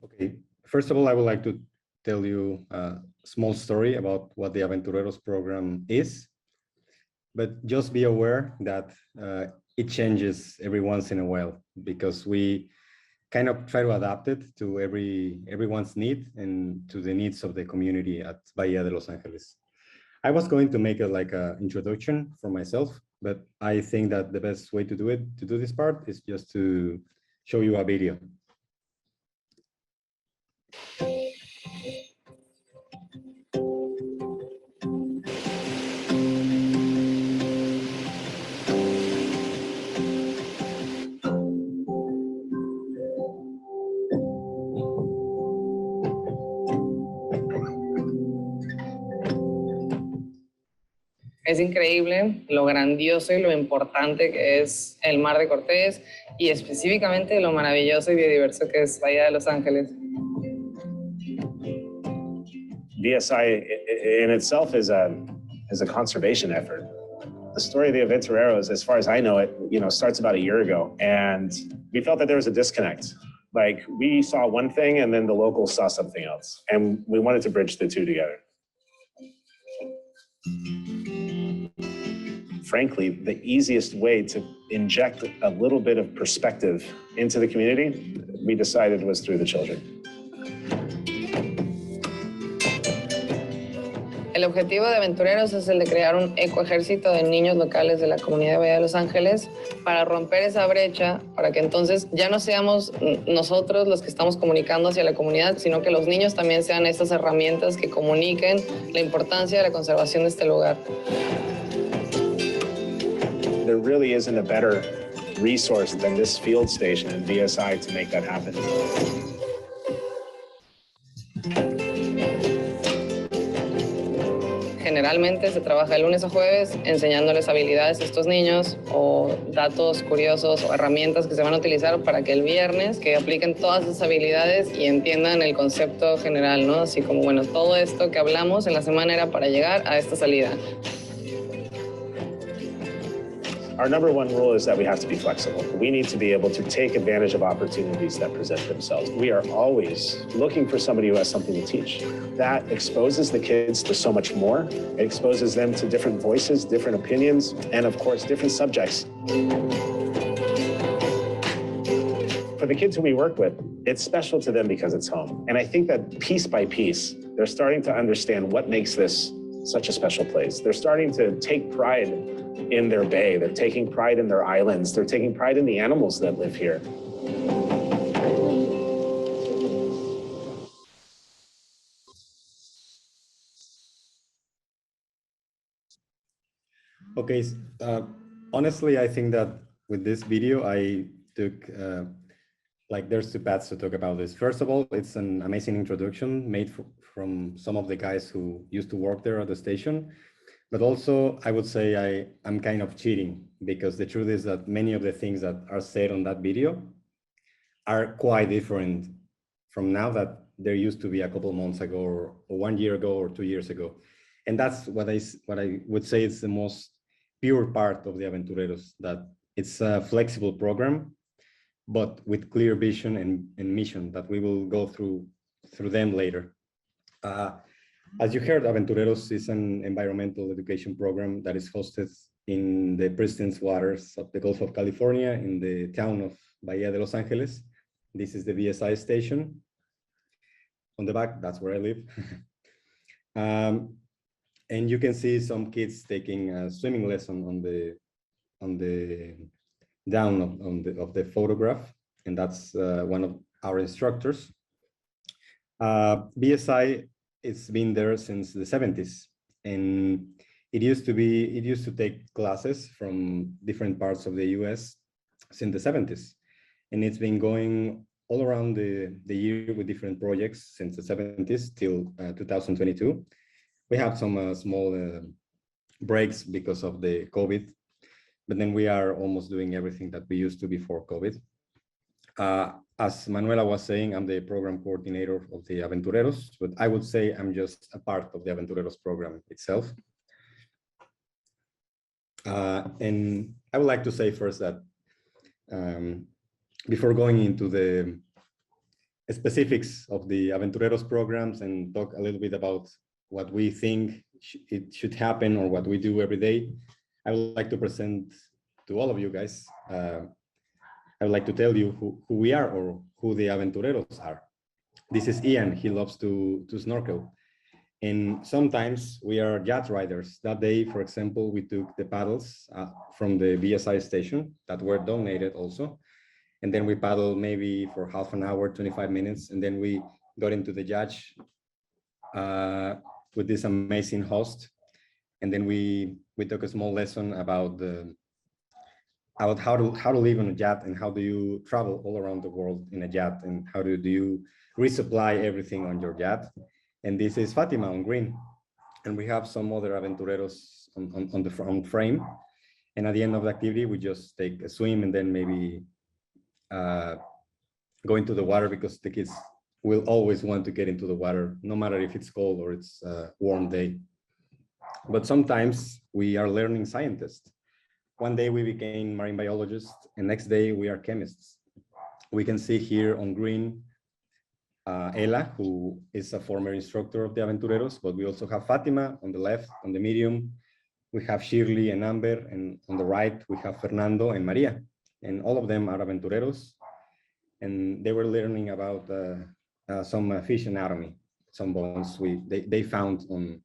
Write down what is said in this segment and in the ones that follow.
Okay, first of all, I would like to tell you a small story about what the Aventureros program is, but just be aware that it changes every once in a while because we kind of try to adapt it to everyone's need and to the needs of the community at Bahía de Los Ángeles. I was going to make it like an introduction for myself, but I think that the best way to do this part is just to show you a video. Es increíble lo grandioso y lo importante que es el Mar de Cortés y específicamente lo maravilloso y biodiverso que es Bahía de Los Ángeles. VSI in itself is a conservation effort. The story of the Aventureros, as far as I know it, starts about a year ago, and we felt that there was a disconnect. Like we saw one thing and then the locals saw something else, and we wanted to bridge the two together. Frankly, the easiest way to inject a little bit of perspective into the community, we decided was through the children. El objetivo de Aventureros es el de crear un ecoejército de niños locales de la comunidad de Bahía de Los Ángeles para romper esa brecha, para que entonces ya no seamos nosotros los que estamos comunicando hacia la comunidad, sino que los niños también sean estas herramientas que comuniquen la importancia de la conservación de este lugar. There really isn't a better resource than this field station in VSI to make that happen. Generalmente se trabaja de lunes a jueves enseñándoles habilidades a estos niños o datos curiosos o herramientas que se van a utilizar para que el viernes que apliquen todas esas habilidades y entiendan el concepto general, ¿no? Así como, bueno, todo esto que hablamos en la semana era para llegar a esta salida. Our number one rule is that we have to be flexible. We need to be able to take advantage of opportunities that present themselves. We are always looking for somebody who has something to teach. That exposes the kids to so much more. It exposes them to different voices, different opinions, and of course, different subjects. For the kids who we work with, it's special to them because it's home. And I think that piece by piece, they're starting to understand what makes this such a special place. They're starting to take pride in their bay. They're taking pride in their islands. They're taking pride in the animals that live here. Okay, honestly, I think that with this video, I took, there's two paths to talk about this. First of all, it's an amazing introduction made from some of the guys who used to work there at the station. But also, I would say I'm kind of cheating because the truth is that many of the things that are said on that video are quite different from now that there used to be a couple months ago or 1 year ago or 2 years ago. And that's what I would say is the most pure part of the Aventureros, that it's a flexible program, but with clear vision and mission that we will go through them later. As you heard, Aventureros is an environmental education program that is hosted in the pristine waters of the Gulf of California in the town of Bahía de Los Ángeles. This is the VSI station. On the back, that's where I live. And you can see some kids taking a swimming lesson on the down of the photograph, and that's one of our instructors. VSI, it's been there since the 70s, and it used to take classes from different parts of the US since the 70s, and it's been going all around the year with different projects since the 70s till 2022. We have some small breaks because of the COVID, but then we are almost doing everything that we used to before COVID. As Manuela was saying, I'm the program coordinator of the Aventureros, but I would say I'm just a part of the Aventureros program itself. And I would like to say first that before going into the specifics of the Aventureros programs and talk a little bit about what we think it should happen or what we do every day, I would like to present to all of you guys. I would like to tell you who we are or who the Aventureros are. This is Ian. He loves to snorkel. And sometimes we are yacht riders. That day, for example, we took the paddles from the VSI station that were donated also. And then we paddled maybe for half an hour, 25 minutes. And then we got into the yacht with this amazing host. And then we took a small lesson about how to live on a yacht and how do you travel all around the world in a yacht and how do you resupply everything on your yacht. And this is Fatima on green. And we have some other Aventureros on the front frame. And at the end of the activity, we just take a swim and then maybe go into the water because the kids will always want to get into the water, no matter if it's cold or it's a warm day. But sometimes we are learning scientists. One day we became marine biologists and next day we are chemists. We can see here on green, Ella, who is a former instructor of the Aventureros, but we also have Fatima on the left, on the medium. We have Shirley and Amber, and on the right, we have Fernando and Maria. And all of them are Aventureros. And they were learning about some fish anatomy, some bones they found on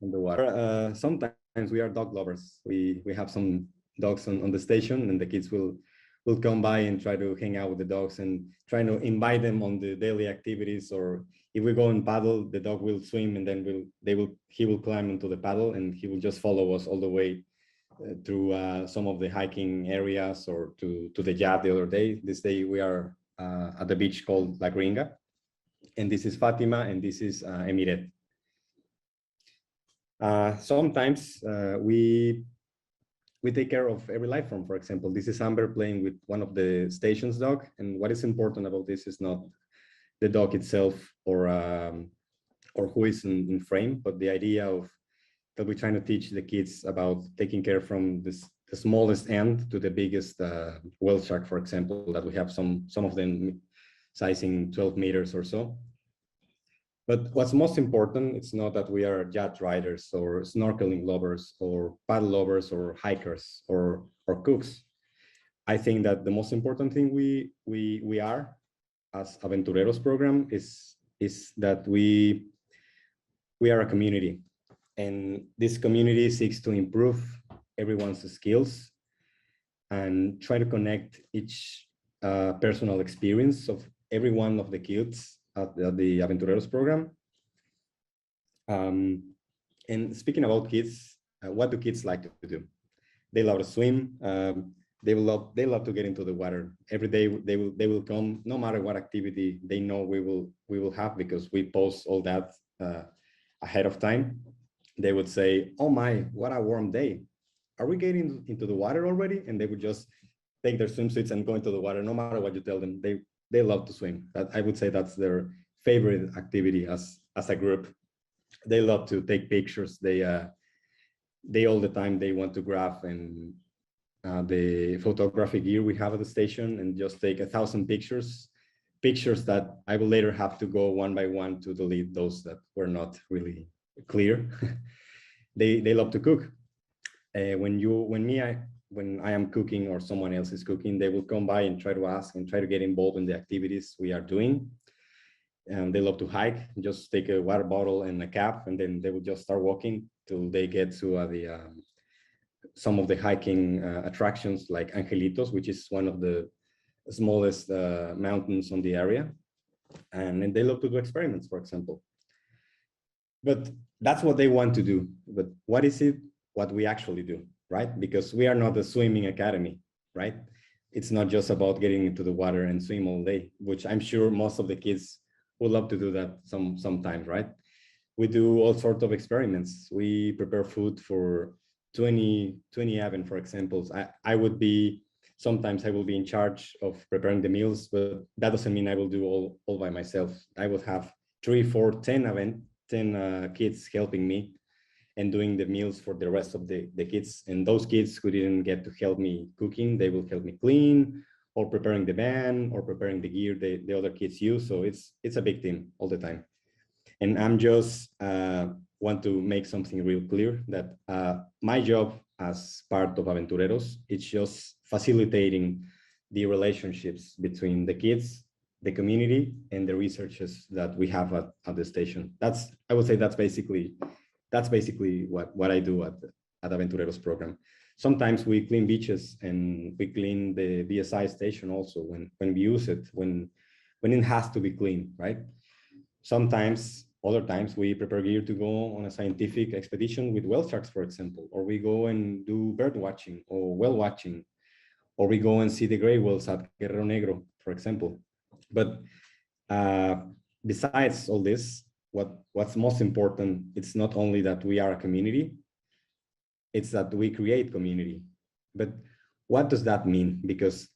the water. Sometimes we are dog lovers. We have some dogs on the station and the kids will come by and try to hang out with the dogs and try to invite them on the daily activities. Or if we go and paddle, the dog will swim and then he will climb into the paddle and he will just follow us all the way through some of the hiking areas or to the yacht the other day. This day we are at the beach called La Gringa. And this is Fatima and this is Emiret. Sometimes we take care of every life form. For example, this is Amber playing with one of the station's dog. And what is important about this is not the dog itself or who is in frame, but the idea of that we're trying to teach the kids about taking care from the smallest end to the biggest whale shark, for example, that we have some of them sizing 12 meters or so. But what's most important, it's not that we are yacht riders or snorkeling lovers or paddle lovers or hikers or cooks. I think that the most important thing we are as Aventureros program is that we are a community. And this community seeks to improve everyone's skills and try to connect each personal experience of every one of the kids at the Aventureros program. And speaking about kids, what do kids like to do? They love to swim. They love to get into the water. Every day they will come, no matter what activity they know we will have, because we post all that ahead of time. They would say, "Oh my, what a warm day! Are we getting into the water already?" And they would just take their swimsuits and go into the water, no matter what you tell them. They love to swim. I would say that's their favorite activity as a group. They love to take pictures. They all the time they want to grab and the photographic gear we have at the station and just take 1,000 pictures that I will later have to go one by one to delete those that were not really clear. They love to cook. When I am cooking or someone else is cooking, they will come by and try to ask and try to get involved in the activities we are doing. And they love to hike, just take a water bottle and a cap, and then they will just start walking till they get to some of the hiking attractions like Angelitos, which is one of the smallest mountains on the area. And they love to do experiments, for example. But that's what they want to do. But what is it, what we actually do, right? Because we are not a swimming academy, right? It's not just about getting into the water and swim all day, which I'm sure most of the kids would love to do that sometimes, right? We do all sorts of experiments. We prepare food for 20 Aven, for example. Sometimes I will be in charge of preparing the meals, but that doesn't mean I will do all by myself. I will have 3, 4, 10 kids helping me and doing the meals for the rest of the kids. And those kids who didn't get to help me cooking, they will help me clean or preparing the van or preparing the gear the other kids use. So it's a big team all the time. And I'm just want to make something real clear that my job as part of Aventureros, it's just facilitating the relationships between the kids, the community, and the researchers that we have at the station. I would say that's basically what I do at Aventureros program. Sometimes we clean beaches and we clean the VSI station also when we use it, when it has to be clean, right? Sometimes, other times we prepare gear to go on a scientific expedition with whale sharks, for example, or we go and do bird watching or whale watching, or we go and see the gray whales at Guerrero Negro, for example. But besides all this, what's most important, it's not only that we are a community, it's that we create community. But what does that mean? Because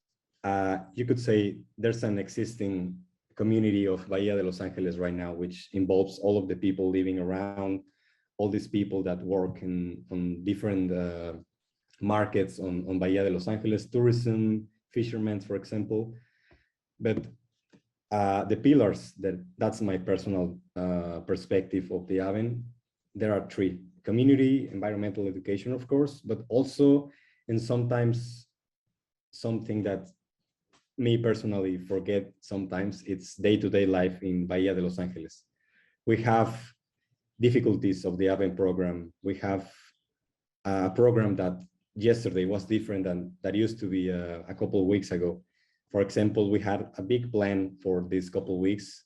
you could say there's an existing community of Bahía de Los Ángeles right now, which involves all of the people living around, all these people that work on different markets on Bahía de Los Ángeles, tourism, fishermen, for example. But the pillars, that's my personal perspective of the Aven, there are three: community, environmental education, of course, but also, and sometimes something that me personally forget sometimes, it's day-to-day life in Bahía de Los Ángeles. We have difficulties of the Aven program. We have a program that yesterday was different than that used to be a couple of weeks ago. For example, we had a big plan for this couple of weeks,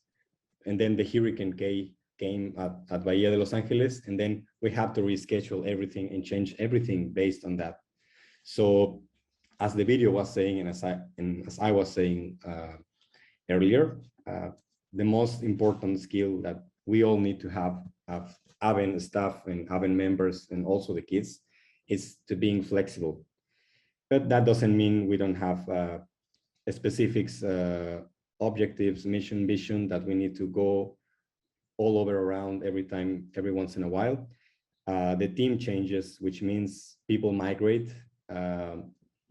and then the Hurricane K came at Bahía de Los Ángeles, and then we have to reschedule everything and change everything based on that. So as the video was saying, and as I was saying earlier, the most important skill that we all need to have Aven staff and Aven members and also the kids is to being flexible. But that doesn't mean we don't have specifics, objectives, mission, vision that we need to go all over around every once in a while. The team changes, which means people migrate.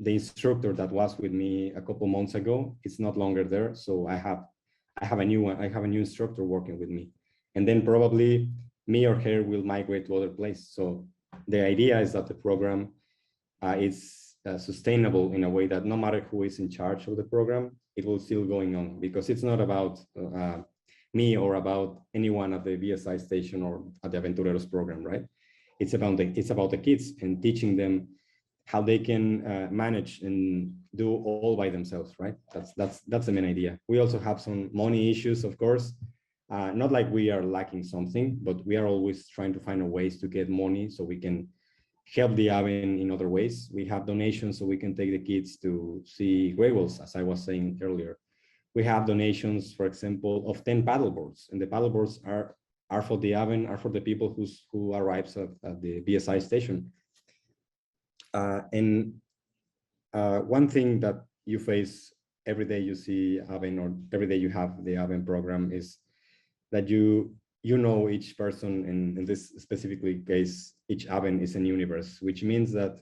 The instructor that was with me a couple months ago, it's not longer there. So I have a new one. I have a new instructor working with me. And then probably me or her will migrate to other places. So the idea is that the program is sustainable in a way that no matter who is in charge of the program, it will still going on, because it's not about me or about anyone at the VSI station or at the Aventureros program, right? It's about the kids and teaching them how they can manage and do all by themselves, right? That's the main idea. We also have some money issues, of course. Not like we are lacking something, but we are always trying to find ways to get money so we can help the Aven in other ways. We have donations so we can take the kids to see gray whales, as I was saying earlier. We have donations, for example, of 10 paddleboards, and the paddleboards are for the Aven, are for the people who arrives at the VSI station. One thing that you face every day you see Aven, or every day you have the Aven program, is that you know each person, in this specifically case, each Aven is an universe, which means that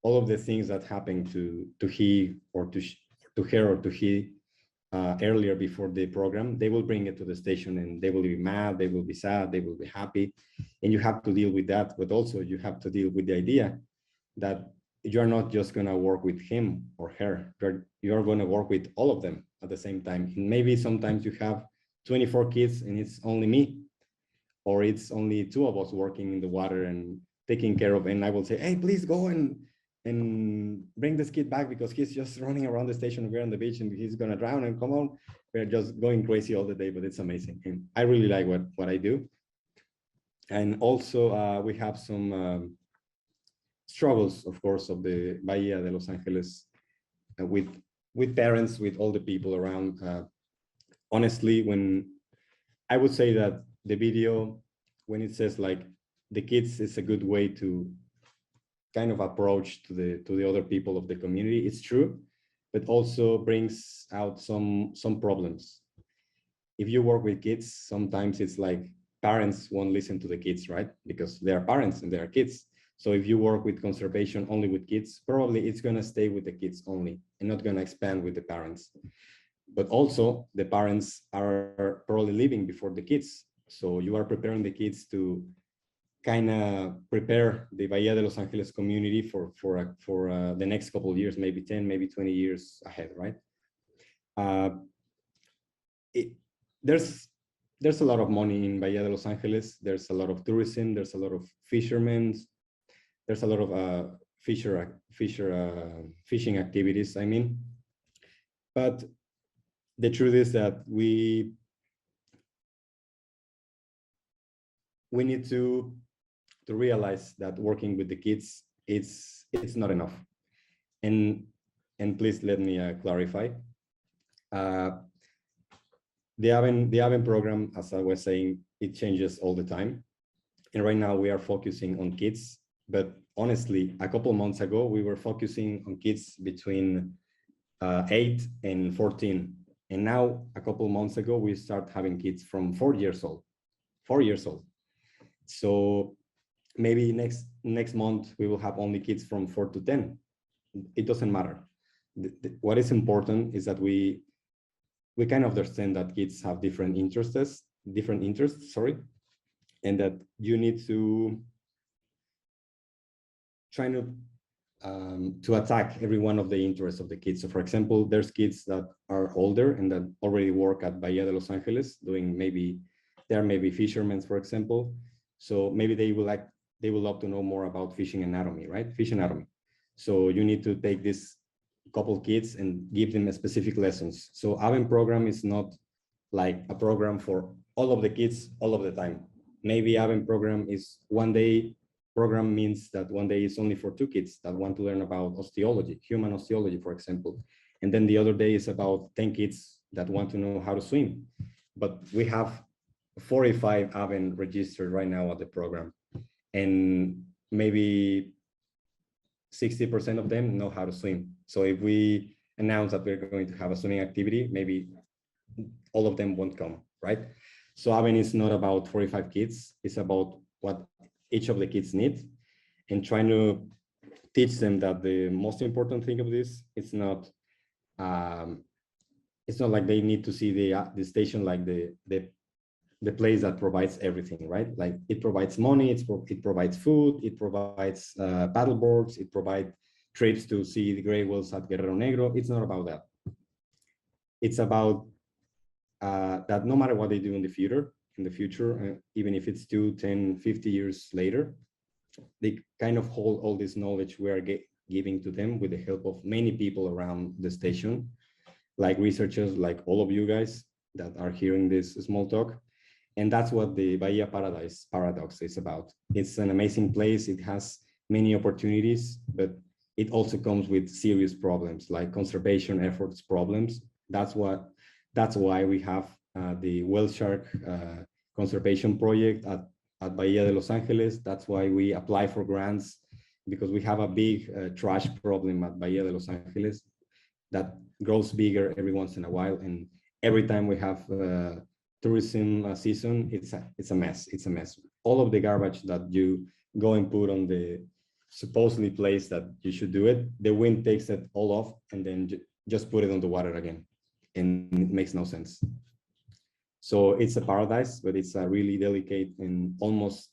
all of the things that happen to he or to her or to he earlier before the program, they will bring it to the station, and they will be mad, they will be sad, they will be happy, and you have to deal with that. But also you have to deal with the idea that you're not just going to work with him or her, you're going to work with all of them at the same time. And maybe sometimes you have 24 kids and it's only me, or it's only 2 of us working in the water and taking care of, and I will say, hey, please go and bring this kid back because he's just running around the station. We're on the beach and he's going to drown, and come on. We're just going crazy all the day, but it's amazing. And I really like what I do. And also we have some struggles, of course, of the Bahía de Los Ángeles with parents, with all the people around. Honestly, when I would say that the video, when it says like the kids is a good way to kind of approach to the other people of the community, it's true, but also brings out some problems. If you work with kids, sometimes it's like parents won't listen to the kids, right? Because they are parents and they are kids. So if you work with conservation only with kids, probably it's going to stay with the kids only and not going to expand with the parents. But also the parents are probably leaving before the kids. So you are preparing the kids to kind of prepare the Bahía de Los Ángeles community for the next couple of years, maybe 10, maybe 20 years ahead, right? There's a lot of money in Bahía de Los Ángeles. There's a lot of tourism. There's a lot of fishermen. There's a lot of fishing activities, I mean. But the truth is that we need to realize that working with the kids, it's not enough. And please let me clarify. The Aven program, as I was saying, it changes all the time. And right now we are focusing on kids, but honestly, a couple months ago, we were focusing on kids between 8 and 14. And now a couple months ago, we start having kids from 4 years old. So maybe next month, we will have only kids from 4 to 10. It doesn't matter. What is important is that we kind of understand that kids have different interests, and that you need to try to attack every one of the interests of the kids. So for example, there's kids that are older and that already work at Bahía de Los Ángeles doing they're maybe fishermen, for example. So maybe they will love to know more about fishing anatomy, right? Fish anatomy. So you need to take this couple kids and give them specific lessons. So Aven program is not like a program for all of the kids all of the time. Maybe Aven program is one day program means that one day is only for 2 kids that want to learn about osteology, human osteology, for example. And then the other day is about 10 kids that want to know how to swim. But we have 45 Aven registered right now at the program. And maybe 60% of them know how to swim. So if we announce that we're going to have a swimming activity, maybe all of them won't come, right? So Aven is not about 45 kids. It's about what each of the kids need and trying to teach them that the most important thing of this, it's not like they need to see the station like the place that provides everything, right? Like it provides money, it provides food, it provides paddle boards, it provides trips to see the gray whales at Guerrero Negro. It's not about that. It's about that no matter what they do in the future, even if it's 2, 10, 50 years later, they kind of hold all this knowledge we are giving to them with the help of many people around the station, like researchers, like all of you guys that are hearing this small talk. And that's what the Bahia Paradise Paradox is about. It's an amazing place. It has many opportunities, but it also comes with serious problems like conservation efforts problems. That's why we have the whale shark conservation project at Bahía de Los Ángeles. That's why we apply for grants, because we have a big trash problem at Bahía de Los Ángeles that grows bigger every once in a while. And every time we have tourism season, it's a mess. It's a mess. All of the garbage that you go and put on the supposedly place that you should do it, the wind takes it all off and then just put it on the water again. And it makes no sense. So it's a paradise, but it's a really delicate and almost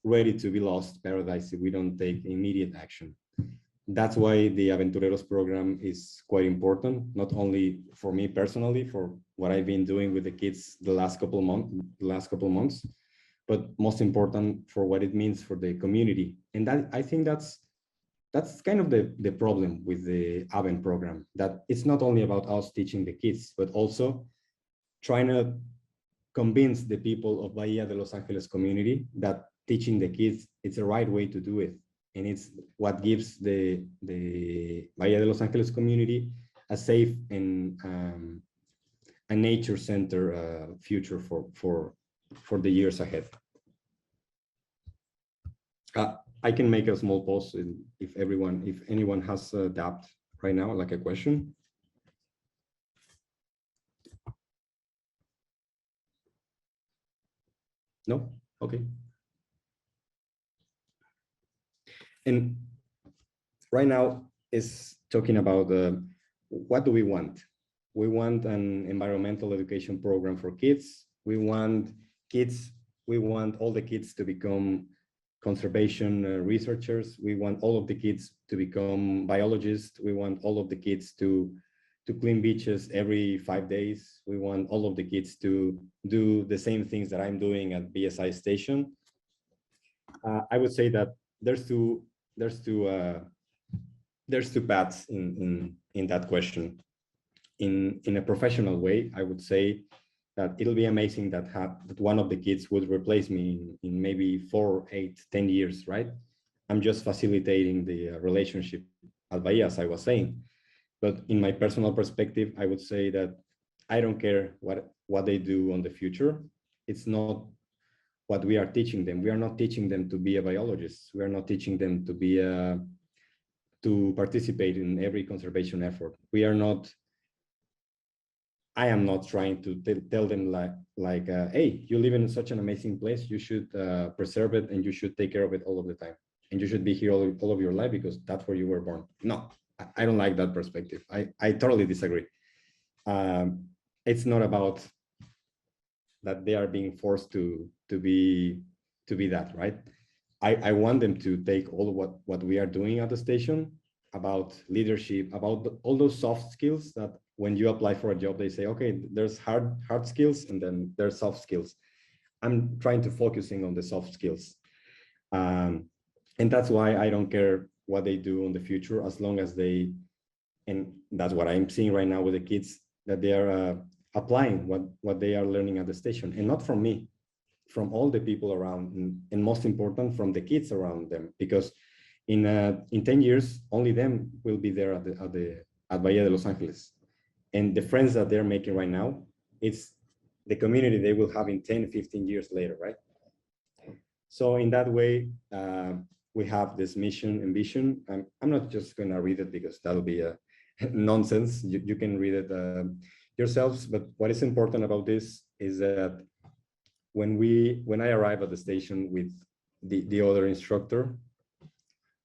ready to be lost paradise if we don't take immediate action. That's why the Aventureros program is quite important, not only for me personally, for what I've been doing with the kids the last couple of months, but most important for what it means for the community. And that, I think that's kind of the problem with the Aven program, that it's not only about us teaching the kids, but also trying to convince the people of Bahía de Los Ángeles community that teaching the kids, it's the right way to do it. And it's what gives the Bahía de Los Ángeles community a safe and a nature center future for the years ahead. I can make a small pause if anyone has a doubt right now, like a question. No? Okay. And right now is talking about what do we want? We want an environmental education program for kids. We want all the kids to become conservation researchers. We want all of the kids to become biologists. We want all of the kids to clean beaches every 5 days. We want all of the kids to do the same things that I'm doing at VSI station. I would say that there's two paths in that question. In a professional way, I would say that it'll be amazing that one of the kids would replace me in maybe 4, 8, 10 years, right? I'm just facilitating the relationship at Bahia, as I was saying. But in my personal perspective, I would say that I don't care what they do on the future. It's not what we are teaching them. We are not teaching them to be a biologist. We are not teaching them to be to participate in every conservation effort. I am not trying to tell them like hey, you live in such an amazing place, you should preserve it and you should take care of it all of the time. And you should be here all of your life because that's where you were born. No, I don't like that perspective. I totally disagree. It's not about that they are being forced to be that, right? I want them to take all of what we are doing at the station about leadership, about all those soft skills that when you apply for a job, they say, okay, there's hard skills and then there's soft skills. I'm trying to focusing on the soft skills. And that's why I don't care what they do in the future, as long as and that's what I'm seeing right now with the kids, that they are applying what they are learning at the station, and not from me, from all the people around, and most important, from the kids around them, because in 10 years, only them will be there at Bahía de Los Ángeles. And the friends that they're making right now, it's the community they will have in 10, 15 years later, right? So in that way, we have this mission and vision. I'm not just gonna read it because that'll be a nonsense. You can read it yourselves, but what is important about this is that when I arrive at the station with the other instructor,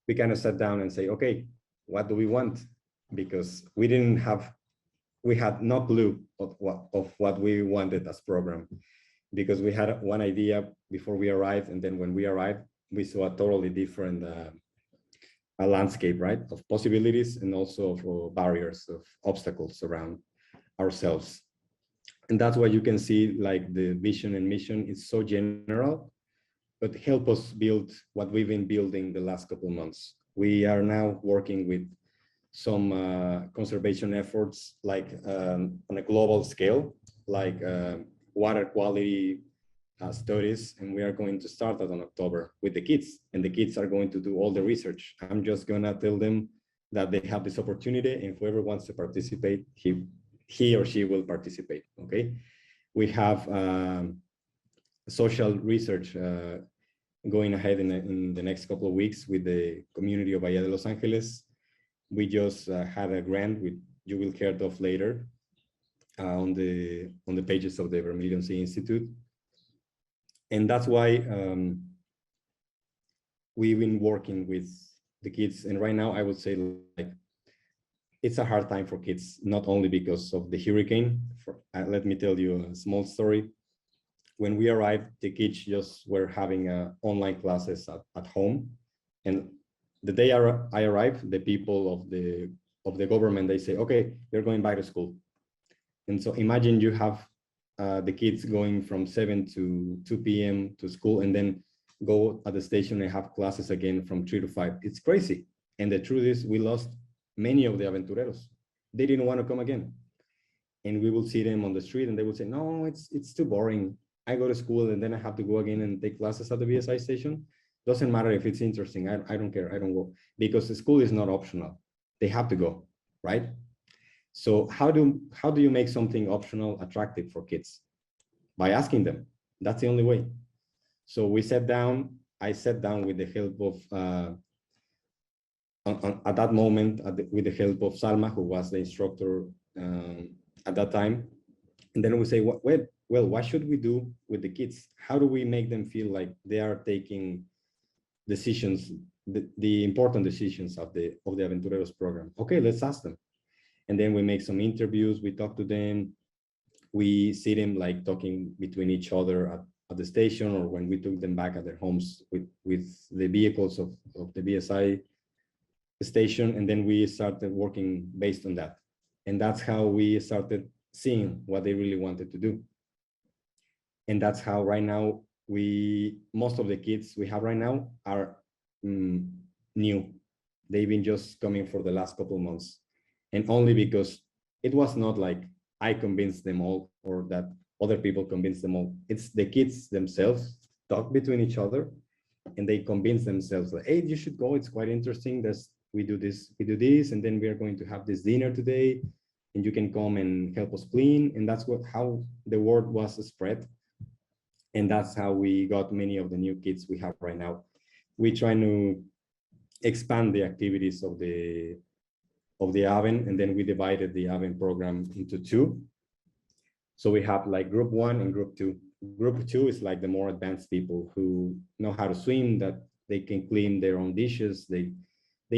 we kind of sat down and say, okay, what do we want? Because we had no clue of what we wanted as program, because we had one idea before we arrived, and then when we arrived, we saw a totally different a landscape, right, of possibilities and also of barriers, of obstacles around ourselves. And that's why you can see like the vision and mission is so general, but help us build what we've been building the last couple of months. We are now working with some conservation efforts, like on a global scale, like water quality studies, and we are going to start that in October with the kids, and the kids are going to do all the research. I'm just gonna tell them that they have this opportunity, and whoever wants to participate, he or she will participate, okay? We have social research going ahead in the next couple of weeks with the community of Bahía de Los Ángeles. We just had a grant, which you will hear of later on the pages of the Vermilion Sea Institute. And that's why we've been working with the kids. And right now, I would say like it's a hard time for kids, not only because of the hurricane. Let me tell you a small story. When we arrived, the kids just were having online classes at home. And the day I arrived, the people of the government, they say, okay, you're going back to school. And so imagine you have the kids going from 7 to 2 p.m. to school, and then go at the station and have classes again from 3 to 5. It's crazy. And the truth is, we lost many of the Aventureros. They didn't want to come again. And we will see them on the street and they will say, no, it's too boring. I go to school and then I have to go again and take classes at the VSI station. Doesn't matter if it's interesting. I don't care. I don't go, because the school is not optional. They have to go, right? So how do you make something optional attractive for kids? By asking them. That's the only way. So we sat down. I sat down with the help of at that moment, with the help of Salma, who was the instructor at that time. And then we say, well, what should we do with the kids? How do we make them feel like they are taking decisions the important decisions of the Aventureros program. Okay, let's ask them. And then we make some interviews, we talk to them, we see them like talking between each other at the station, or when we took them back at their homes with the vehicles of the VSI station. And then we started working based on that. And that's how we started seeing what they really wanted to do. And that's how right now most of the kids we have right now are new. They've been just coming for the last couple of months. And only because it was not like I convinced them all or that other people convinced them all. It's the kids themselves talk between each other and they convince themselves like, hey, you should go. It's quite interesting. We do this, and then we are going to have this dinner today and you can come and help us clean. And that's how the word was spread. And that's how we got many of the new kids we have right now. We try to expand the activities of the Aven, and then we divided the Aven program into two. So we have like group 1 and group 2. Group 2 is like the more advanced people who know how to swim, that they can clean their own dishes. They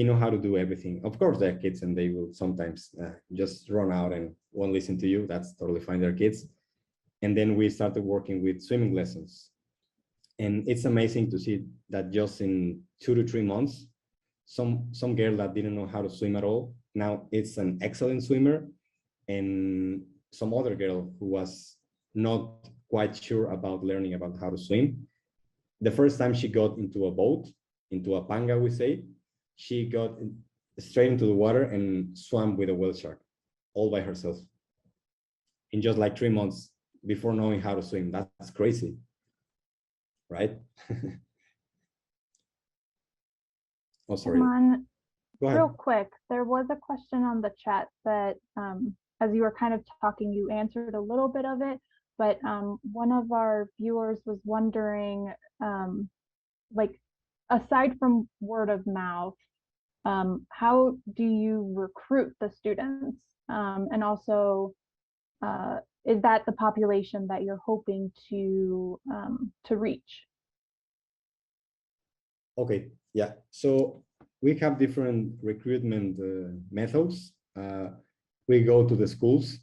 know how to do everything. Of course, they're kids and they will sometimes just run out and won't listen to you. That's totally fine, they're kids. And then we started working with swimming lessons. And it's amazing to see that just in 2 to 3 months, some girl that didn't know how to swim at all, now it's an excellent swimmer. And some other girl who was not quite sure about learning about how to swim, the first time she got into a boat, into a panga, we say, she got straight into the water and swam with a whale shark all by herself in just like 3 months before knowing how to swim. That's crazy, right? Oh, sorry. Germán, Go ahead. real quick, there was a question on the chat that as you were kind of talking, you answered a little bit of it, but one of our viewers was wondering, like, aside from word of mouth, how do you recruit the students? And also, is that the population that you're hoping to reach? Okay, yeah. So we have different recruitment methods. We go to the schools.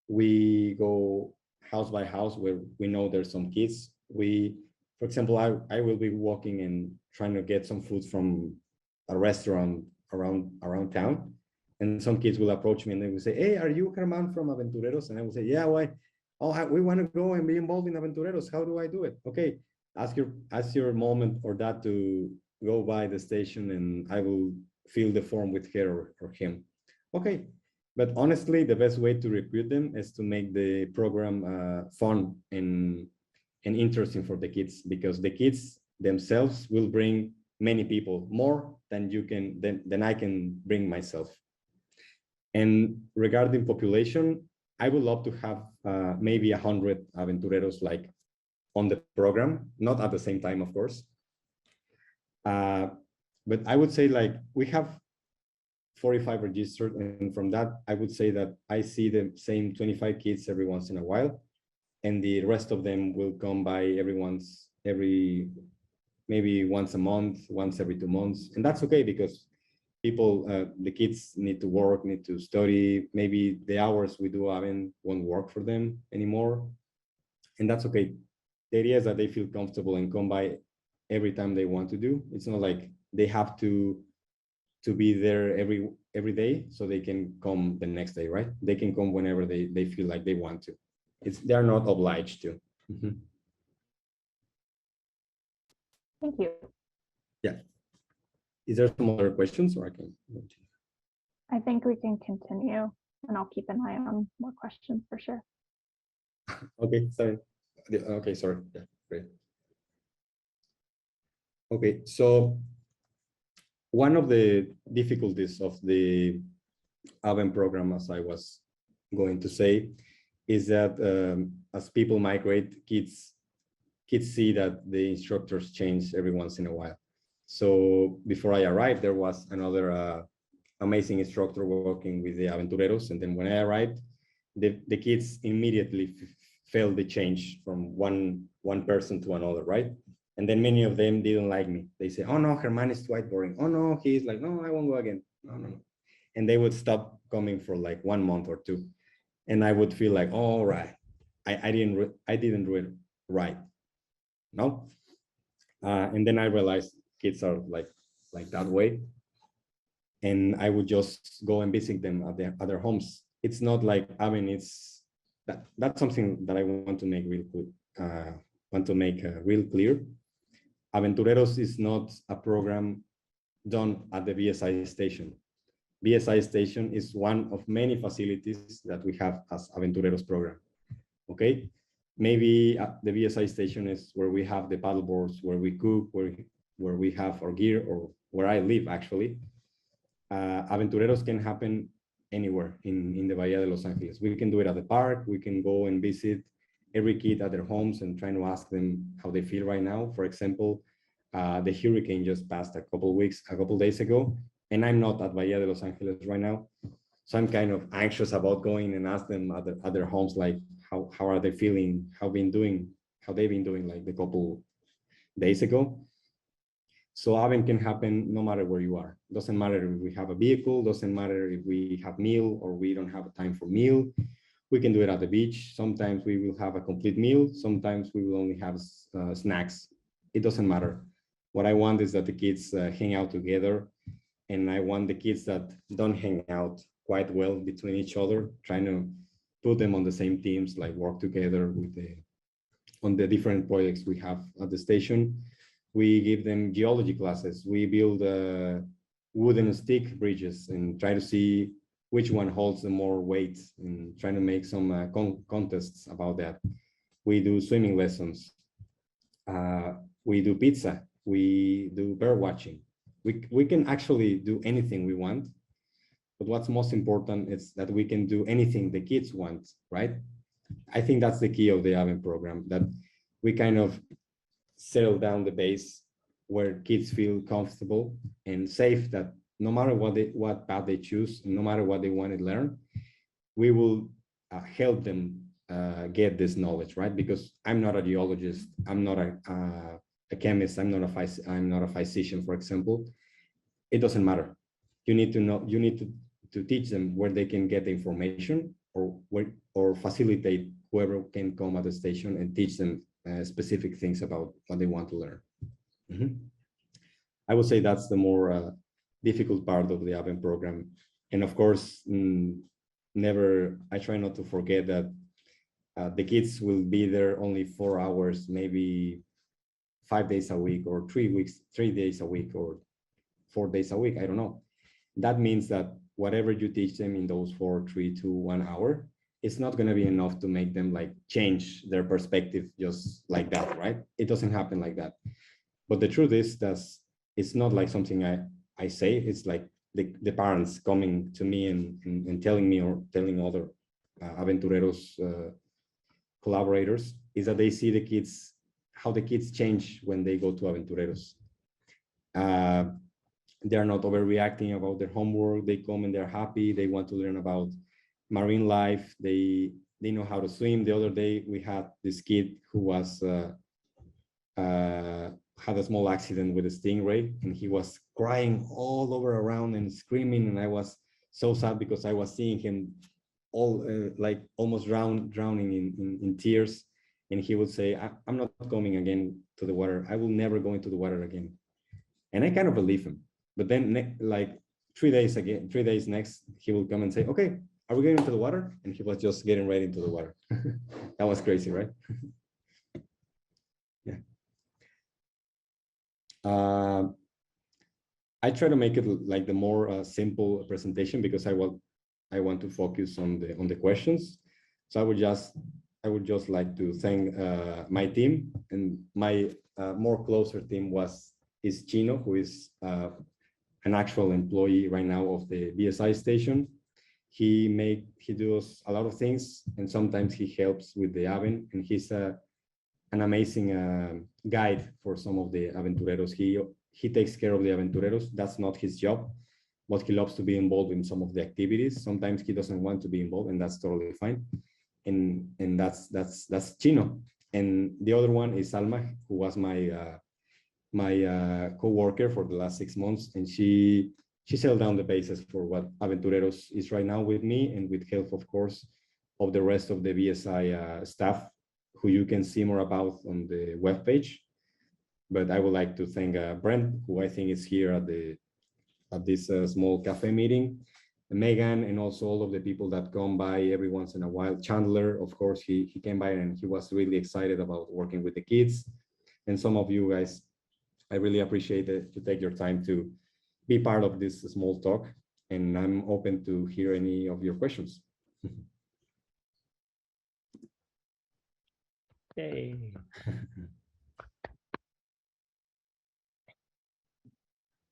We go house by house where we know there's some kids. For example, I will be walking and trying to get some food from a restaurant around town. And some kids will approach me and they will say, hey, are you Germán from Aventureros? And I will say, yeah, why? Oh, we want to go and be involved in Aventureros. How do I do it? Okay, ask your mom or dad to go by the station and I will fill the form with her or him. Okay, but honestly, the best way to recruit them is to make the program fun and interesting for the kids, because the kids themselves will bring many people, more than I can bring myself. And regarding population, I would love to have maybe 100 Aventureros like on the program, not at the same time, of course. But I would say like we have 45 registered, and from that, I would say that I see the same 25 kids every once in a while, and the rest of them will come by maybe once a month, once every 2 months, and that's okay because people, the kids need to work, need to study. Maybe the hours we do won't work for them anymore, and that's okay. The idea is that they feel comfortable and come by every time they want to do. It's not like they have to be there every day so they can come the next day, right? They can come whenever they feel like they want to. They're not obliged to. Mm-hmm. Thank you. Yeah. Is there some other questions, or I can? I think we can continue, and I'll keep an eye on more questions for sure. Okay, sorry. Okay, sorry. Yeah, great. Okay, so one of the difficulties of the Aven program, as I was going to say, is that as people migrate, kids see that the instructors change every once in a while. So before I arrived, there was another amazing instructor working with the Aventureros. And then when I arrived, the kids immediately felt the change from one person to another, right? And then many of them didn't like me. They say, oh no, Germán is quite boring. Oh no, he's like, no, I won't go again. No, no, no. And they would stop coming for like 1 month or 2. And I would feel like, all right, I didn't do it right. No. And then I realized kids are like that way. And I would just go and visit them at their homes. It's not like, I mean, it's that's something that I want to make real clear. Aventureros is not a program done at the VSI station. VSI station is one of many facilities that we have as Aventureros program. Okay, maybe the VSI station is where we have the paddle boards, where we cook, where we have our gear, or where I live actually. Aventureros can happen anywhere in the Bahía de Los Ángeles. We can do it at the park. We can go and visit every kid at their homes and trying to ask them how they feel right now. For example, the hurricane just passed a couple days ago, and I'm not at Bahía de Los Ángeles right now. So I'm kind of anxious about going and ask them at their homes, like how are they feeling, how they've been doing like the couple days ago. So Aven can happen no matter where you are. Doesn't matter if we have a vehicle, doesn't matter if we have meal or we don't have time for meal. We can do it at the beach. Sometimes we will have a complete meal. Sometimes we will only have snacks. It doesn't matter. What I want is that the kids hang out together. And I want the kids that don't hang out quite well between each other, trying to put them on the same teams, like work together on the different projects we have at the station. We give them geology classes. We build wooden stick bridges and try to see which one holds the more weight, and trying to make some contests about that. We do swimming lessons. We do pizza. We do bird watching. We can actually do anything we want, but what's most important is that we can do anything the kids want, right? I think that's the key of the Aven program, that we kind of settle down the base where kids feel comfortable and safe, that no matter what path they choose, no matter what they want to learn, we will help them get this knowledge, right? Because I'm not a geologist, I'm not a chemist, I'm not a physician, for example. It doesn't matter. You need to know, you need to teach them where they can get the information, or facilitate whoever can come at the station and teach them specific things about what they want to learn. I would say that's the more difficult part of the Aven program. And of course, I try not to forget that the kids will be there only 4 hours, maybe 5 days a week, or 3 days a week, or 4 days a week, I don't know. That means that whatever you teach them in those 4, 3, 2, 1 hour, it's not going to be enough to make them like change their perspective just like that, right? It doesn't happen like that. But the truth is that it's not like something I say. It's like the parents coming to me and telling me, or telling other Aventureros collaborators, is that they see the kids, how the kids change when they go to Aventureros. They're not overreacting about their homework. They come and they're happy. They want to learn about marine life. They know how to swim. The other day we had this kid who was had a small accident with a stingray, and he was crying all over around and screaming, and I was so sad because I was seeing him all like almost drowning in tears, and he would say, I'm not coming again to the water. I will never go into the water again. And I kind of believe him. But then like 3 days next, he will come and say, okay, are we going into the water? And he was just getting right into the water. That was crazy, right? Yeah. I try to make it like the more simple presentation, because I want to focus on the questions. So I would just like to thank my team, and my more closer team is Chino, who is an actual employee right now of the VSI station. He does a lot of things, and sometimes he helps with the Aven, and he's an amazing guide for some of the Aventureros. He takes care of the Aventureros. That's not his job, but he loves to be involved in some of the activities. Sometimes he doesn't want to be involved, and that's totally fine. And that's Chino. And the other one is Alma, who was my my co-worker for the last 6 months, and she held down the basis for what Aventureros is right now with me, and with help, of course, of the rest of the VSI staff, who you can see more about on the webpage. But I would like to thank Brent, who I think is here at this small cafe meeting, Megan, and also all of the people that come by every once in a while. Chandler, of course, he came by and he was really excited about working with the kids. And some of you guys, I really appreciate it to take your time to be part of this small talk. And I'm open to hear any of your questions. Yay.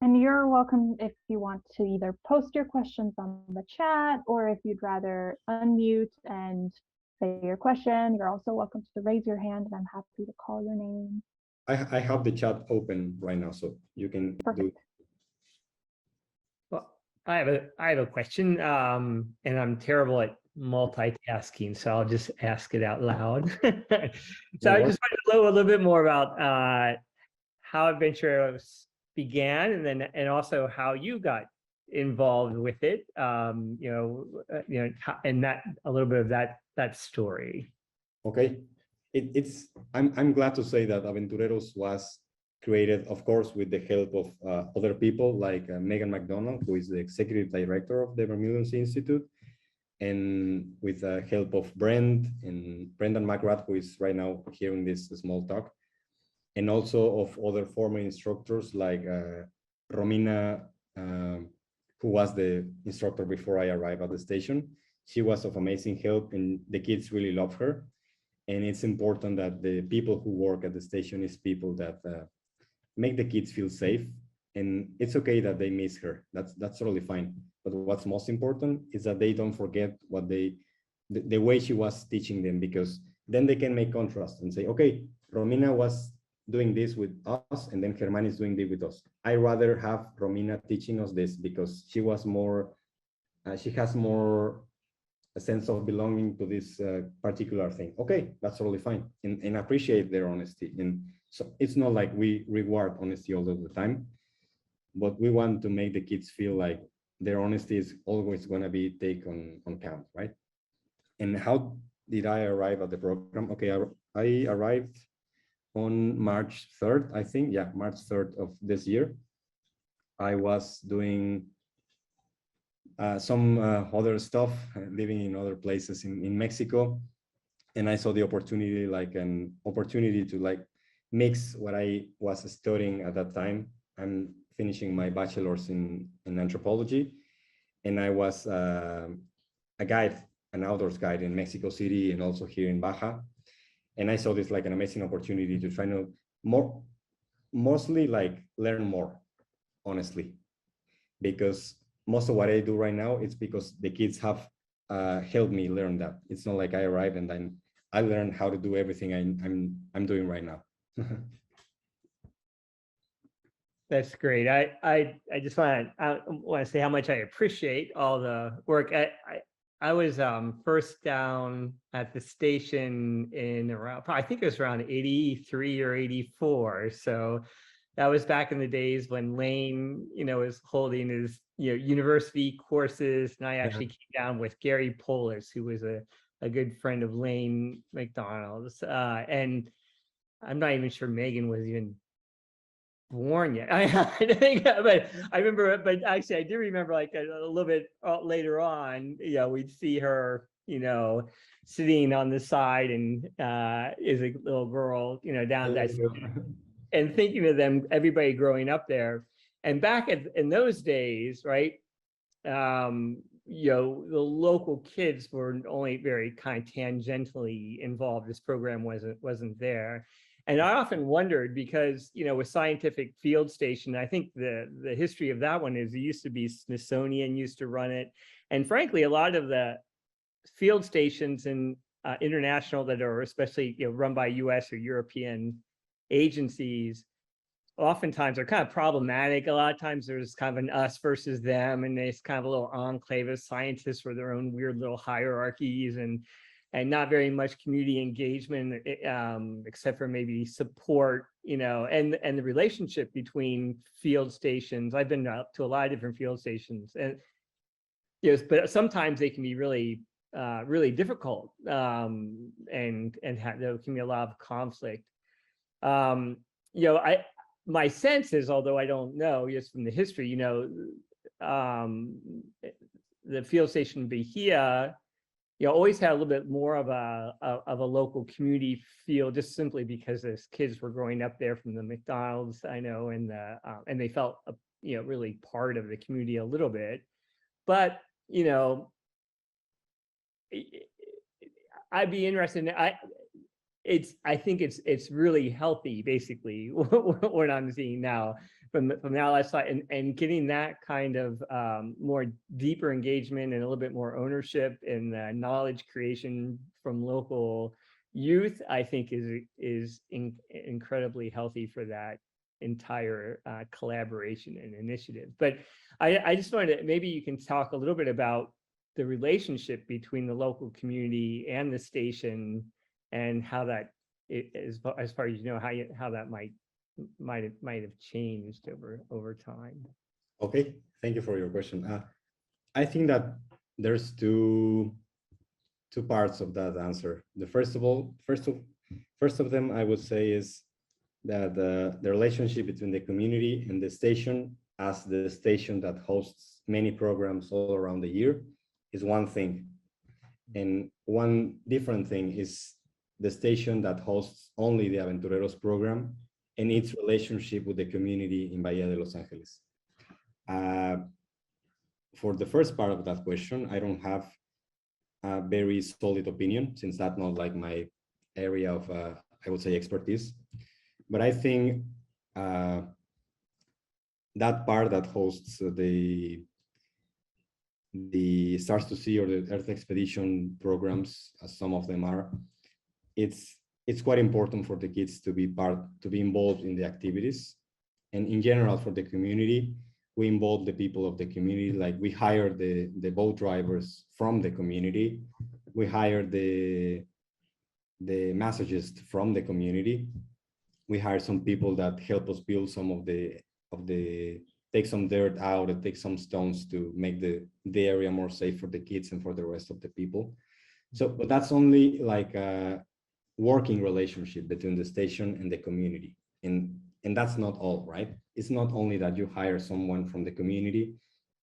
And you're welcome if you want to either post your questions on the chat, or if you'd rather unmute and say your question, you're also welcome to raise your hand and I'm happy to call your name. I have the chat open right now, so you can do it. Well, I have a question, and I'm terrible at multitasking, so I'll just ask it out loud. So I just wanted to know a little bit more about how Aventureros began, and also how you got involved with it. And that a little bit of that story. Okay, I'm glad to say that Aventureros was created, of course, with the help of other people like Megan McDonald, who is the executive director of the Vermilion Sea Institute, and with the help of Brendan McGrath, who is right now hearing this small talk, and also of other former instructors like Romina, who was the instructor before I arrived at the station. She was of amazing help, and the kids really love her. And it's important that the people who work at the station is people that make the kids feel safe. And it's okay that they miss her. That's totally fine. But what's most important is that they don't forget what the way she was teaching them, because then they can make contrast and say, okay, Romina was doing this with us, and then Germán is doing this with us. I rather have Romina teaching us this because she was more, she has more a sense of belonging to this particular thing. Okay, that's totally fine, and appreciate their honesty. And so it's not like we reward honesty all of the time, but we want to make the kids feel like their honesty is always going to be taken on count, right? And how did I arrive at the program? Okay, I arrived on March 3rd, I think. Yeah, March 3rd of this year. I was doing some other stuff, living in other places in Mexico. And I saw the opportunity, like an opportunity to like mix what I was studying at that time. I'm finishing my bachelor's in anthropology. And I was a guide, an outdoors guide in Mexico City and also here in Baja. And I saw this like an amazing opportunity to try to mostly like learn more, honestly, because most of what I do right now, it's because the kids have helped me learn that. It's not like I arrived and then I learned how to do everything I'm doing right now. That's great. I just want to say how much I appreciate all the work. I was first down at the station in around, I think it was around 83 or 84. So that was back in the days when Lane, was holding his, university courses. And I actually came down with Gary Polis, who was a good friend of Lane McDonald's. And I'm not even sure Megan was even born yet. I think, but I remember, but actually I do remember like a little bit later on, we'd see her, sitting on the side and as a little girl, down that, and thinking of them, everybody growing up there. And back in those days, right, the local kids were only very kind of tangentially involved. This program wasn't there. And I often wondered because, with Scientific Field Station, I think the history of that one is it used to be Smithsonian used to run it. And frankly, a lot of the field stations in international that are especially run by US or European agencies, oftentimes are kind of problematic. A lot of times there's kind of an us versus them, and there's kind of a little enclave of scientists with their own weird little hierarchies. And and not very much community engagement, except for maybe support, and the relationship between field stations. I've been out to a lot of different field stations, and yes, but sometimes they can be really really difficult, and there can be a lot of conflict. My sense is, although I don't know, just from the history, the field station Bahia, always had a little bit more of a local community feel, just simply because as kids were growing up there from the McDonald's, I know, and they felt really part of the community a little bit. But I'd be interested in, I think it's really healthy, basically, what I'm seeing now from the outside, and getting that kind of more deeper engagement and a little bit more ownership and knowledge creation from local youth, I think is incredibly healthy for that entire collaboration and initiative. But I just wanted to, maybe you can talk a little bit about the relationship between the local community and the station, and how that, as far as how that might have changed over time. Okay, thank you for your question. I think that there's two parts of that answer. The first of them, I would say, is that the relationship between the community and the station, as the station that hosts many programs all around the year, is one thing. And one different thing is the station that hosts only the Aventureros program and its relationship with the community in Bahía de Los Ángeles. For the first part of that question, I don't have a very solid opinion, since that's not like my area of, I would say, expertise. But I think that part that hosts the Stars to Sea or the Earth Expedition programs, as some of them are, it's quite important for the kids to be involved in the activities. And in general, for the community, we involve the people of the community. Like, we hire the boat drivers from the community. We hire the massagist from the community. We hire some people that help us build some of the take some dirt out and take some stones to make the area more safe for the kids and for the rest of the people. So, but that's only like a working relationship between the station and the community. And that's not all, right? It's not only that you hire someone from the community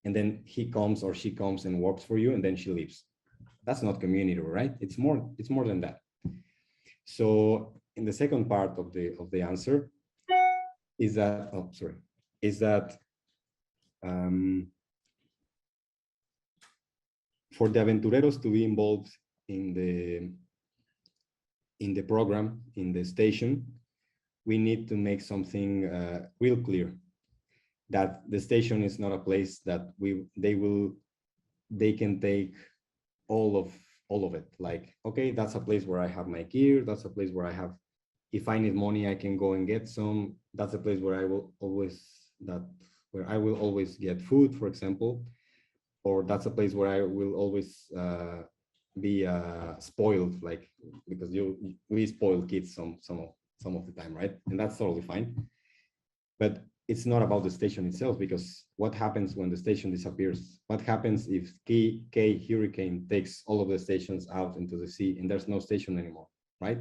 and then he comes or she comes and works for you and then she leaves. That's not community, right? It's more than that. So in the second part of the answer is that, for the Aventureros to be involved in the program, in the station, we need to make something real clear, that the station is not a place that they can take all of it. Like, okay, that's a place where I have my gear. That's a place where if I need money, I can go and get some. That's a place where I will always get food, for example, or that's a place where I will always be spoiled, like, because we spoil kids some of the time, right? And that's totally fine. But it's not about the station itself, because what happens when the station disappears? What happens if K hurricane takes all of the stations out into the sea and there's no station anymore, right?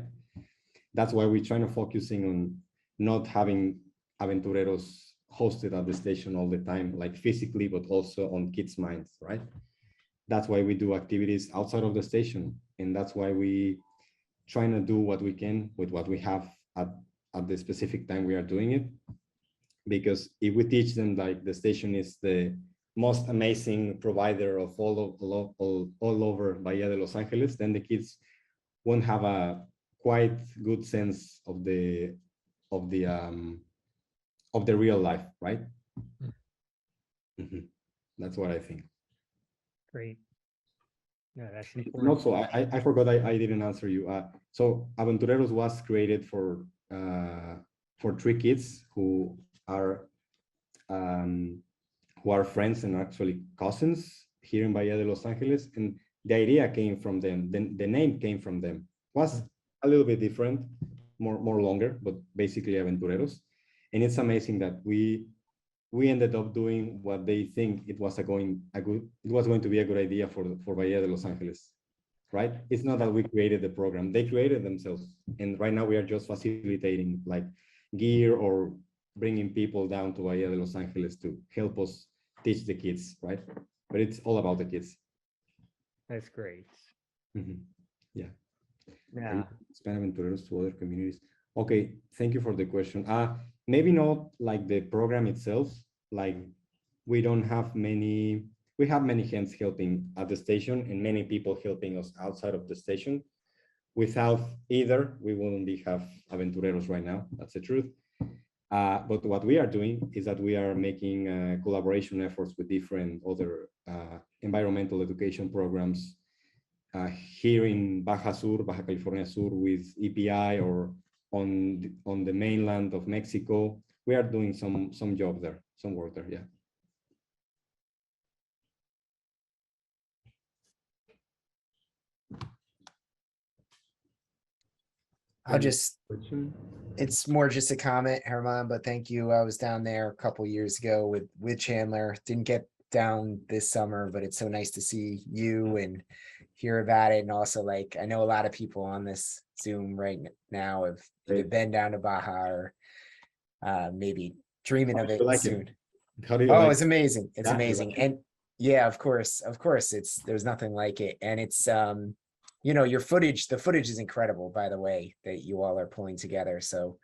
That's why we're trying to focusing on not having Aventureros hosted at the station all the time, like physically, but also on kids' minds, right? That's why we do activities outside of the station. And that's why we trying to do what we can with what we have at the specific time we are doing it. Because if we teach them like the station is the most amazing provider of all over Bahía de Los Ángeles, then the kids won't have a quite good sense of the real life, right? Mm-hmm. That's what I think. Great. No, that's important. important. And also, I forgot I didn't answer you. So Aventureros was created for 3 kids who are friends and actually cousins here in Bahía de Los Ángeles, and the idea came from them. The name came from them. Was a little bit different, more longer, but basically Aventureros. And it's amazing that we ended up doing what they think it was going to be a good idea for Bahía de Los Ángeles, right? It's not that we created the program; they created themselves, and right now we are just facilitating like gear or bringing people down to Bahía de Los Ángeles to help us teach the kids, right? But it's all about the kids. That's great. Mm-hmm. Yeah. Yeah. Expand Aventureros to other communities. Okay, thank you for the question. Maybe not like the program itself, like we have many hands helping at the station and many people helping us outside of the station. Without either, we wouldn't have Aventureros right now, that's the truth. But what we are doing is that we are making collaboration efforts with different other environmental education programs here in Baja California Sur with EPI, or on the mainland of Mexico. We are doing some job there, some work there, yeah. It's more just a comment, Germán, but thank you. I was down there a couple years ago with Chandler. Didn't get down this summer, but it's so nice to see you and hear about it. And also, like, I know a lot of people on this Zoom right now have either been down to Baja or maybe dreaming of it soon. How do you like it's amazing. It's amazing. Like and yeah, of course, there's nothing like it. And it's you know, the footage is incredible, by the way, that you all are pulling together. So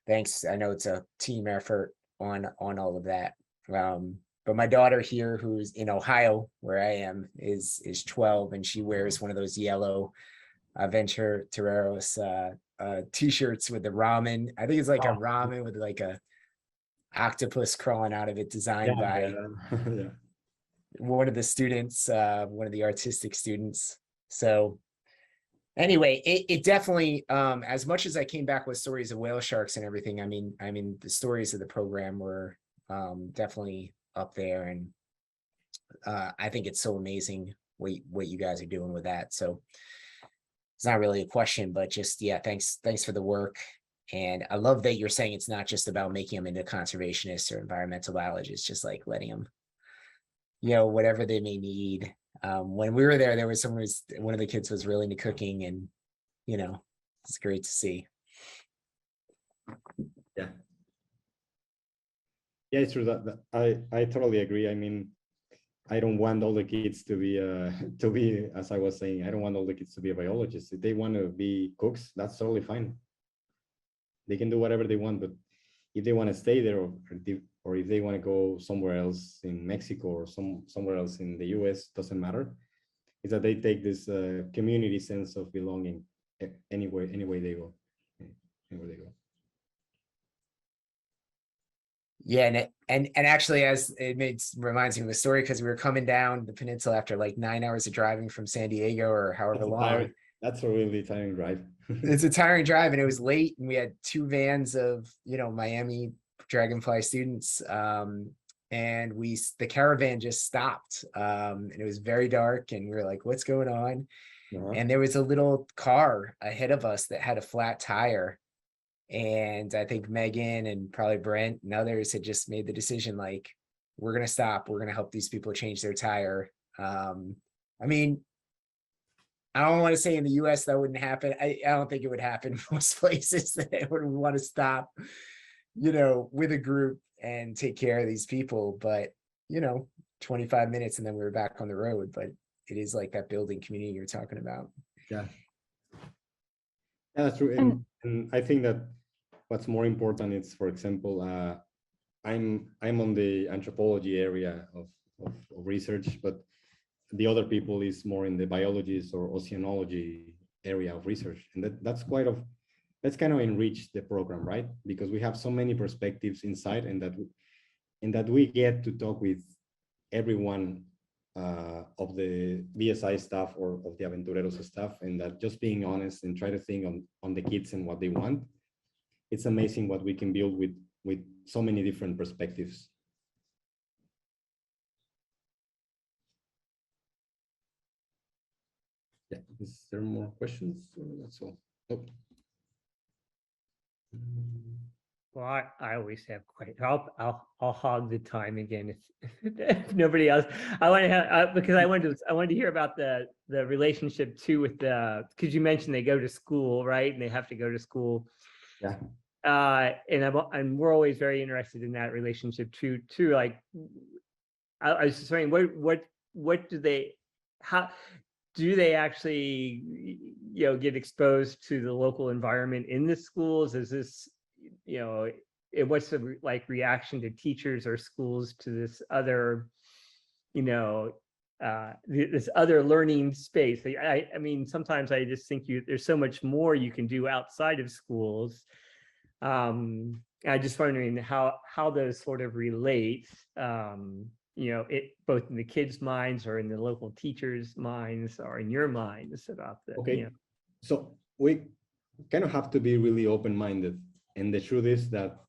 thanks. I know it's a team effort on all of that. But my daughter here, who's in Ohio, where I am, is 12, and she wears one of those yellow Aventureros t-shirts with the ramen. I think it's like a ramen with like a octopus crawling out of it, designed by one of the students, one of the artistic students. So anyway, it definitely, as much as I came back with stories of whale sharks and everything, I mean, the stories of the program were definitely up there. And I think it's so amazing what you guys are doing with that. So it's not really a question, but just, yeah, thanks for the work. And I love that you're saying it's not just about making them into conservationists or environmental biologists, just like letting them, you know, whatever they may need. When we were there was one of the kids was really into cooking, and, you know, it's great to see. Yeah. Yeah, it's true that I totally agree. I mean, I don't want all the kids to be, as I was saying, I don't want all the kids to be a biologist. If they want to be cooks, that's totally fine. They can do whatever they want, but if they want to stay there, or if they want to go somewhere else in Mexico or somewhere else in the US, doesn't matter. Is that they take this community sense of belonging anywhere they go. Anywhere they go. Yeah, and actually, as it reminds me of a story, because we were coming down the peninsula after like 9 hours of driving from San Diego or however long. That's a really tiring drive. It's a tiring drive, and it was late, and we had 2 vans of, you know, Miami Dragonfly students, and the caravan just stopped, and it was very dark, and we were like, what's going on? And there was a little car ahead of us that had a flat tire. And I think Megan and probably Brent and others had just made the decision, like, we're going to stop. We're going to help these people change their tire. I mean, I don't want to say in the US that wouldn't happen. I don't think it would happen in most places that they would want to stop, you know, with a group and take care of these people. But, you know, 25 minutes and then we were back on the road. But it is like that building community you're talking about. Yeah. Yeah, that's true. And I think that what's more important is, for example, I'm on the anthropology area of research, but the other people is more in the biologies or oceanology area of research, and that's kind of enrich the program, right? Because we have so many perspectives inside, and that we get to talk with everyone of the VSI staff or of the Aventureros staff, and that just being honest and try to think on the kids and what they want. It's amazing what we can build with so many different perspectives. Is there more questions? Or that's all. Oh. Well, I always have questions. I'll hog the time again if nobody else. I want to have because I wanted to hear about the relationship too with because you mentioned they go to school, right? And they have to go to school. Yeah. And we're always very interested in that relationship too. Like, I was just wondering, what do they, how do they actually, get exposed to the local environment in the schools? Is this, what's the reaction to teachers or schools to this other, this other learning space? I mean, sometimes I just think there's so much more you can do outside of schools. I just wondering how those sort of relate, it both in the kids' minds or in the local teachers' minds or in your minds about the. Okay, so we kind of have to be really open-minded, and the truth is that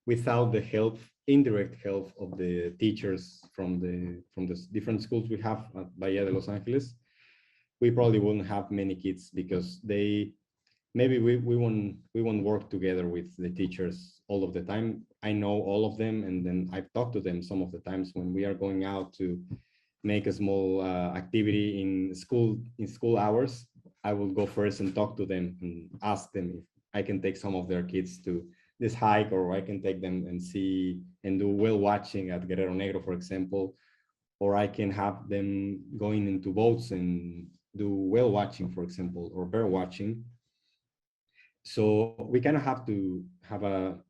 without the help, indirect help of the teachers from the different schools we have at Bahía de Los Ángeles, we probably wouldn't have many kids because maybe we won't work together with the teachers all of the time. I know all of them, and then I've talked to them some of the times when we are going out to make a small activity in school hours. I will go first and talk to them and ask them if I can take some of their kids to this hike, or I can take them and see and do whale watching at Guerrero Negro, for example, or I can have them going into boats and do whale watching, for example, or bear watching. So we kind of have to have a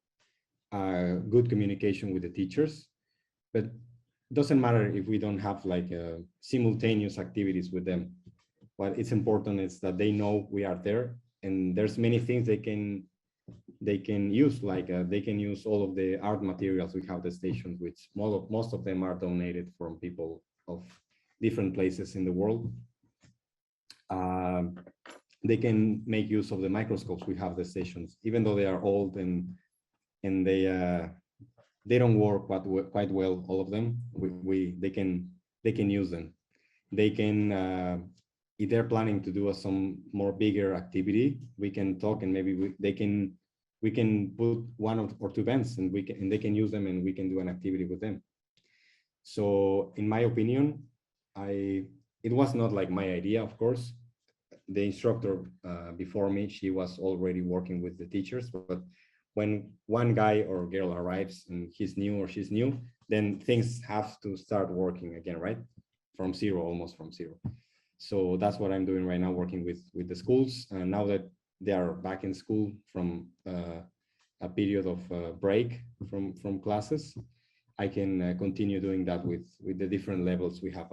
good communication with the teachers, but it doesn't matter if we don't have simultaneous activities with them. What it's important is that they know we are there, and there's many things they can use, they can use all of the art materials we have at the stations, which most of them are donated from people of different places in the world. They can make use of the microscopes we have at the stations, even though they are old and they don't work quite well, all of them. They can use them. They can, if they're planning to do some more bigger activity, we can talk, and maybe we can put one or two bands, and they can use them, and we can do an activity with them. So in my opinion, it was not like my idea, of course. The instructor before me, she was already working with the teachers, but when one guy or girl arrives and he's new or she's new, then things have to start working again, right? From zero, almost from zero. So that's what I'm doing right now, working with the schools. And now that they are back in school from a period of break from classes, I can continue doing that with the different levels we have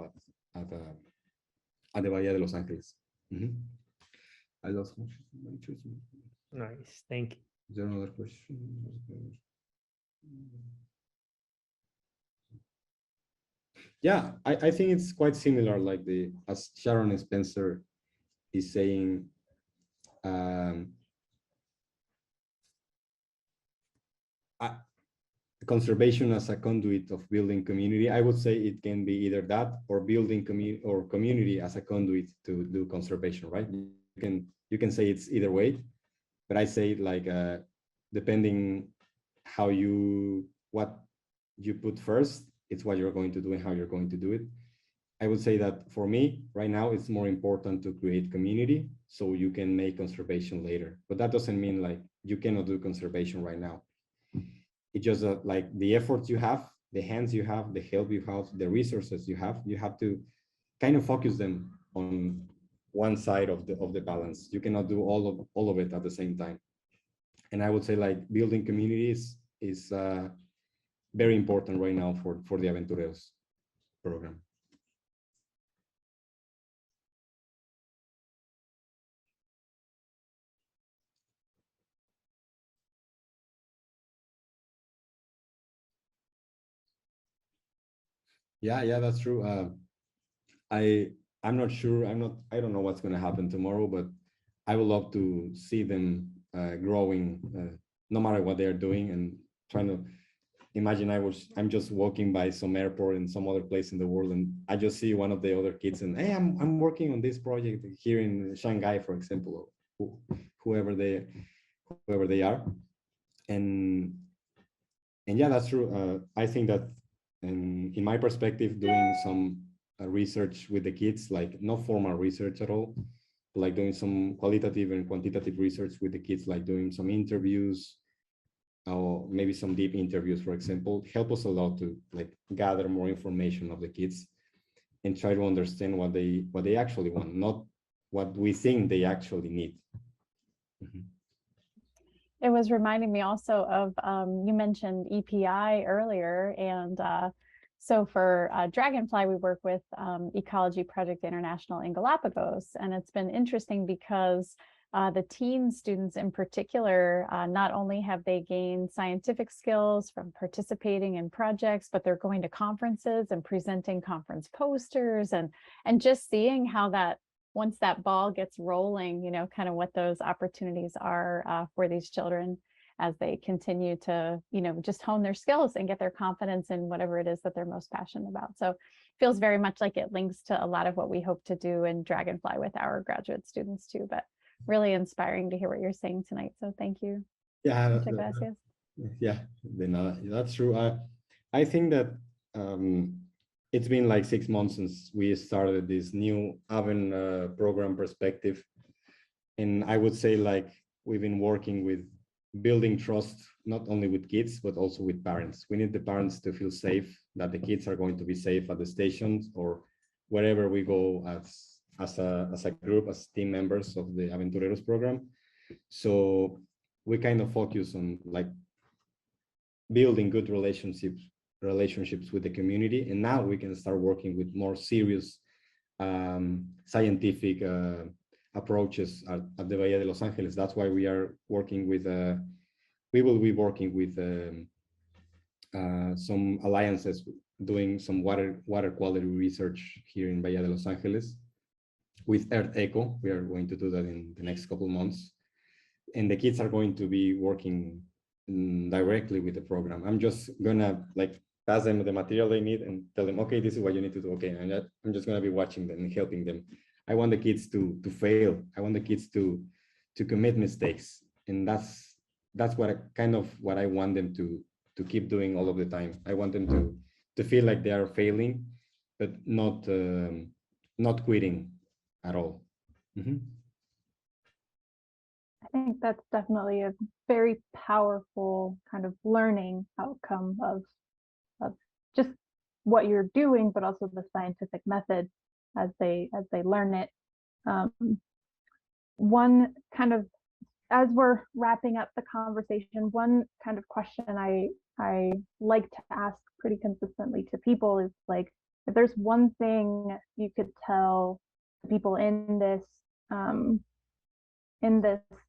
at the Bahía de Los Ángeles. Mm-hmm. I lost my choice. Nice, thank you. Is there another question? Yeah, I think it's quite similar, as Sharon Spencer is saying. Conservation as a conduit of building community. I would say it can be either that or building community as a conduit to do conservation, right? You can say it's either way, but I say depending what you put first, it's what you're going to do and how you're going to do it. I would say that for me right now, it's more important to create community so you can make conservation later. But that doesn't mean you cannot do conservation right now. It's just that the efforts you have, the hands you have, the help you have, the resources you have to kind of focus them on one side of the balance. You cannot do all of it at the same time. And I would say building communities is very important right now for the Aventureros program. Yeah, that's true. I'm not sure. I don't know what's going to happen tomorrow, but I would love to see them growing, no matter what they're doing, and trying to imagine I'm just walking by some airport in some other place in the world, and I just see one of the other kids, and hey, I'm working on this project here in Shanghai, for example, or whoever they are, and yeah, that's true. I think that in my perspective, doing some research with the kids, like not formal research at all, like doing some qualitative and quantitative research with the kids, like doing some interviews, or maybe some deep interviews, for example, help us a lot to like gather more information of the kids and try to understand what they actually want, not what we think they actually need. Mm-hmm. It was reminding me also of, you mentioned EPI earlier, and so for Dragonfly, we work with Ecology Project International in Galapagos, and it's been interesting because the teen students in particular, not only have they gained scientific skills from participating in projects, but they're going to conferences and presenting conference posters, and just seeing how that, once that ball gets rolling, you know, kind of what those opportunities are for these children as they continue to, you know, just hone their skills and get their confidence in whatever it is that they're most passionate about. So it feels very much like it links to a lot of what we hope to do in Dragonfly with our graduate students too, but really inspiring to hear what you're saying tonight. So thank you. Yeah, Gracias. Yeah, that's true. I think that it's been like 6 months since we started this new Aven program perspective. And I would say like we've been working with building trust, not only with kids, but also with parents. We need the parents to feel safe, that the kids are going to be safe at the stations or wherever we go as a group, as team members of the Aventureros program. So we kind of focus on like building good relationships with the community, and now we can start working with more serious scientific approaches at the Bahía de Los Ángeles. That's why we are working with we will be working with some alliances, doing some water quality research here in Bahía de Los Ángeles with Earth Echo. We are going to do that in the next couple of months, and the kids are going to be working directly with the program. I'm just gonna like pass them the material they need and tell them, okay, this is what you need to do. Okay, and I'm just gonna be watching them and helping them. I want the kids to fail. I want the kids to commit mistakes, and that's what I want them to keep doing all of the time. I want them to feel like they are failing, but not quitting at all. Mm-hmm. I think that's definitely a very powerful kind of learning outcome of just what you're doing, but also the scientific method as they learn it. One kind of, as we're wrapping up the conversation, one kind of question I like to ask pretty consistently to people is like, if there's one thing you could tell people in this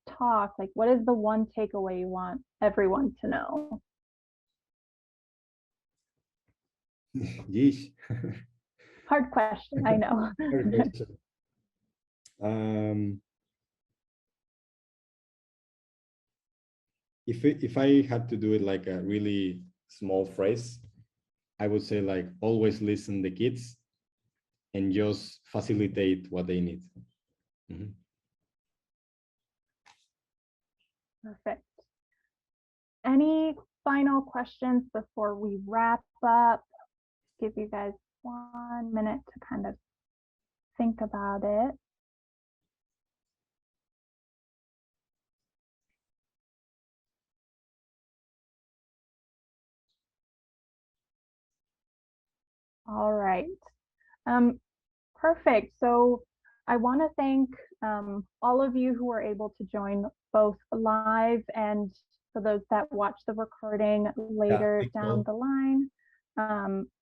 talk, like what is the one takeaway you want everyone to know? Yeesh. Hard question, I know. Hard question. If I had to do it like a really small phrase, I would say like always listen to the kids and just facilitate what they need. Mm-hmm. Perfect. Any final questions before we wrap up? Give you guys 1 minute to kind of think about it. All right. Perfect. So I want to thank all of you who were able to join both live and for those that watch the recording later down the line.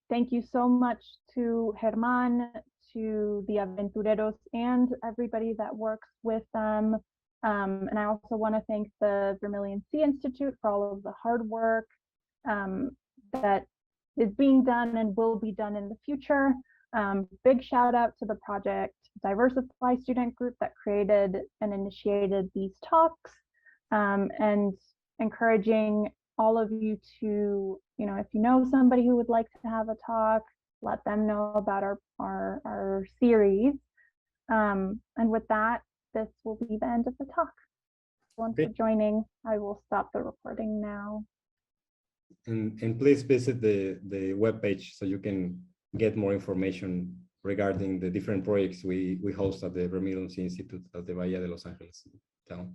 Thank you so much to Germán, to the Aventureros, and everybody that works with them. And I also want to thank the Vermilion Sea Institute for all of the hard work that is being done and will be done in the future. Big shout out to the Project Diversify student group that created and initiated these talks, and encouraging all of you to if you know somebody who would like to have a talk, let them know about our series. And with that, this will be the end of the talk. Thanks for joining. I will stop the recording now. And please visit the webpage so you can get more information regarding the different projects we host at the Vermilion Sea Institute at the Bahía de Los Ángeles town.